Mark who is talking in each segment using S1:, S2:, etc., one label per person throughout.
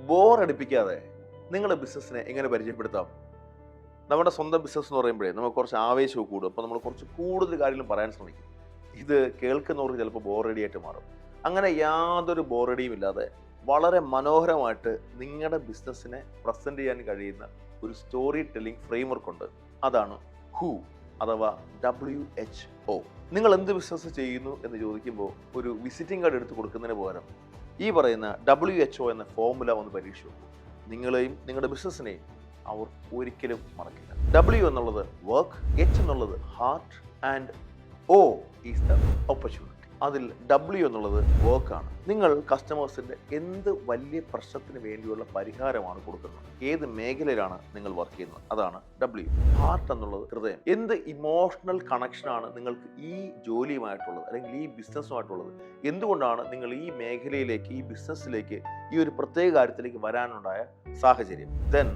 S1: ബോറടിപ്പിക്കാതെ നിങ്ങളുടെ ബിസിനസ്സിനെ എങ്ങനെ പരിചയപ്പെടുത്താം? നമ്മുടെ സ്വന്തം ബിസിനസ് എന്ന് പറയുമ്പോഴേ നമുക്ക് കുറച്ച് ആവേശവും കൂടും. അപ്പോൾ നമ്മൾ കുറച്ച് കൂടുതൽ കാര്യങ്ങളും പറയാൻ ശ്രമിക്കും. ഇത് കേൾക്കുന്നവർക്ക് ചിലപ്പോൾ ബോറടി ആയിട്ട് മാറും. അങ്ങനെ യാതൊരു ബോറടിയും ഇല്ലാതെ വളരെ മനോഹരമായിട്ട് നിങ്ങളുടെ ബിസിനസ്സിനെ പ്രസൻറ്റ് ചെയ്യാൻ കഴിയുന്ന ഒരു സ്റ്റോറി ടെല്ലിംഗ് ഫ്രെയിംവർക്ക് ഉണ്ട്. അതാണ് ഹു അഥവാ WHO. നിങ്ങൾ എന്ത് ബിസിനസ് ചെയ്യുന്നു എന്ന് ചോദിക്കുമ്പോൾ ഒരു വിസിറ്റിംഗ് കാർഡ് എടുത്ത് കൊടുക്കുന്നതിന് പകരം ഈ പറയുന്ന WHO എന്ന ഫോർമുല ഒന്ന് പരീക്ഷിച്ചു നോക്കൂ. നിങ്ങളെയും നിങ്ങളുടെ ബിസിനസ്സിനെയും അവർ ഒരിക്കലും മറക്കില്ല. W എന്നുള്ളത് വർക്ക്, H എന്നുള്ളത് heart and O is the opportunity. അതിൽ W എന്നുള്ളത് വർക്കാണ്. നിങ്ങൾ കസ്റ്റമേഴ്സിൻ്റെ എന്ത് വലിയ പ്രശ്നത്തിന് വേണ്ടിയുള്ള പരിഹാരമാണ് കൊടുക്കുന്നത്, ഏത് മേഖലയിലാണ് നിങ്ങൾ വർക്ക് ചെയ്യുന്നത്, അതാണ് W. ഹാർട്ട് എന്നുള്ളത് ഹൃദയം. എന്ത് ഇമോഷണൽ കണക്ഷനാണ് നിങ്ങൾക്ക് ഈ ജോലിയുമായിട്ടുള്ളത് അല്ലെങ്കിൽ ഈ ബിസിനസ്സുമായിട്ടുള്ളത്, എന്തുകൊണ്ടാണ് നിങ്ങൾ ഈ മേഖലയിലേക്ക്, ഈ ബിസിനസ്സിലേക്ക്, ഈ ഒരു പ്രത്യേക കാര്യത്തിലേക്ക് വരാനുണ്ടായ സാഹചര്യം. Then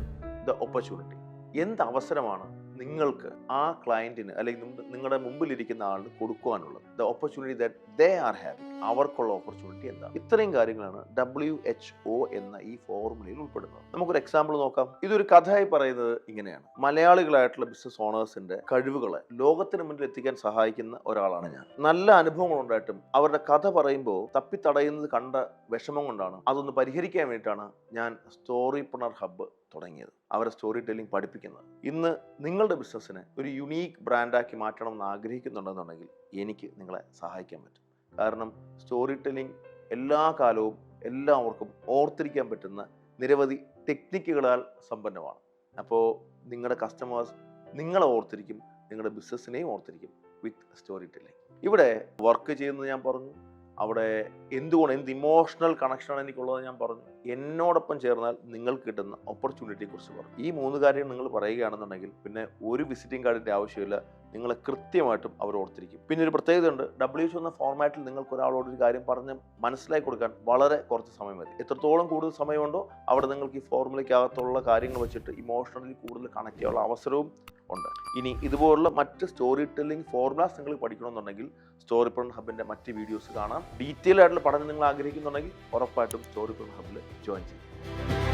S1: the opportunity. എന്ത് അവസരമാണ് നിങ്ങൾക്ക് ആ ക്ലയൻറ്റിന് അല്ലെങ്കിൽ നിങ്ങളുടെ മുമ്പിലിരിക്കുന്ന ആളിന് കൊടുക്കുവാനുള്ളത്. The opportunity that they are having. അവർക്കുള്ള ഓപ്പർച്യൂണിറ്റി എന്താ? ഇത്രയും കാര്യങ്ങളാണ് WHO എന്ന ഈ ഫോർമുലയിൽ ഉൾപ്പെടുന്നത്. നമുക്കൊരു എക്സാമ്പിൾ നോക്കാം. ഇതൊരു കഥയായി പറയുന്നത് ഇങ്ങനെയാണ്. മലയാളികളായിട്ടുള്ള ബിസിനസ് ഓണേഴ്സിന്റെ കഴിവുകളെ ലോകത്തിന് മുന്നിൽ എത്തിക്കാൻ സഹായിക്കുന്ന ഒരാളാണ് ഞാൻ. നല്ല അനുഭവങ്ങൾ ഉണ്ടായിട്ടും അവരുടെ കഥ പറയുമ്പോൾ തപ്പിത്തടയുന്നത് കണ്ട വിഷമം കൊണ്ടാണ് അതൊന്ന് പരിഹരിക്കാൻ വേണ്ടിയിട്ടാണ് ഞാൻ സ്റ്റോറിപ്രണർ ഹബ്ബ് തുടങ്ങിയത്, അവരെ സ്റ്റോറി ടെല്ലിംഗ് പഠിപ്പിക്കുന്നത്. ഇന്ന് നിങ്ങളുടെ ബിസിനസ്സിനെ ഒരു യുണീക്ക് ബ്രാൻഡാക്കി മാറ്റണം എന്ന് ആഗ്രഹിക്കുന്നുണ്ടെന്നുണ്ടെങ്കിൽ എനിക്ക് നിങ്ങളെ സഹായിക്കാൻ പറ്റും. കാരണം സ്റ്റോറി ടെല്ലിംഗ് എല്ലാ കാലവും എല്ലാവർക്കും ഓർത്തിരിക്കാൻ പറ്റുന്ന നിരവധി ടെക്നിക്കുകളാൽ സമ്പന്നമാണ്. അപ്പോൾ നിങ്ങളുടെ കസ്റ്റമേഴ്സ് നിങ്ങളെ ഓർത്തിരിക്കും, നിങ്ങളുടെ ബിസിനസ്സിനെയും ഓർത്തിരിക്കും വിത്ത് സ്റ്റോറി ടെല്ലിംഗ്. ഇവിടെ വർക്ക് ചെയ്യുന്നത് ഞാൻ പറഞ്ഞു, അവിടെ എന്ത് ഇമോഷണൽ കണക്ഷനാണ് എനിക്കുള്ളത് ഞാൻ പറഞ്ഞു, എന്നോടൊപ്പം ചേർന്നാൽ നിങ്ങൾക്ക് കിട്ടുന്ന ഓപ്പർച്യൂണിറ്റിയെ കുറിച്ച് പറഞ്ഞു. ഈ 3 കാര്യം നിങ്ങൾ പറയുകയാണെന്നുണ്ടെങ്കിൽ പിന്നെ ഒരു വിസിറ്റിംഗ് കാർഡിൻ്റെ ആവശ്യമില്ല, നിങ്ങളെ കൃത്യമായിട്ടും അവർ ഓർത്തിരിക്കും. പിന്നെ ഒരു പ്രത്യേകത ഉണ്ട്, WHO എന്ന ഫോർമാറ്റിൽ നിങ്ങൾക്ക് ഒരാളോട് ഒരു കാര്യം പറഞ്ഞ് മനസ്സിലാക്കി കൊടുക്കാൻ വളരെ കുറച്ച് സമയം മതി. എത്രത്തോളം കൂടുതൽ സമയമുണ്ടോ അവിടെ നിങ്ങൾക്ക് ഈ ഫോർമുലയ്ക്കകത്തുള്ള കാര്യങ്ങൾ വെച്ചിട്ട് ഇമോഷണലി കൂടുതൽ കണക്ട് ചെയ്യാനുള്ള അവസരവും ഉണ്ട്. ഇനി ഇതുപോലുള്ള മറ്റ് സ്റ്റോറി ടെല്ലിംഗ് ഫോർമുലാസ് നിങ്ങൾ പഠിക്കണമെന്നുണ്ടെങ്കിൽ സ്റ്റോറിപ്രണർ ഹബിൻ്റെ മറ്റ് വീഡിയോസ് കാണാം. ഡീറ്റെയിൽ ആയിട്ടുള്ള പഠനം നിങ്ങൾ ആഗ്രഹിക്കുന്നുണ്ടെങ്കിൽ ഉറപ്പായിട്ടും സ്റ്റോറിപ്രണർ ഹബിൽ ജോയിൻ ചെയ്യും.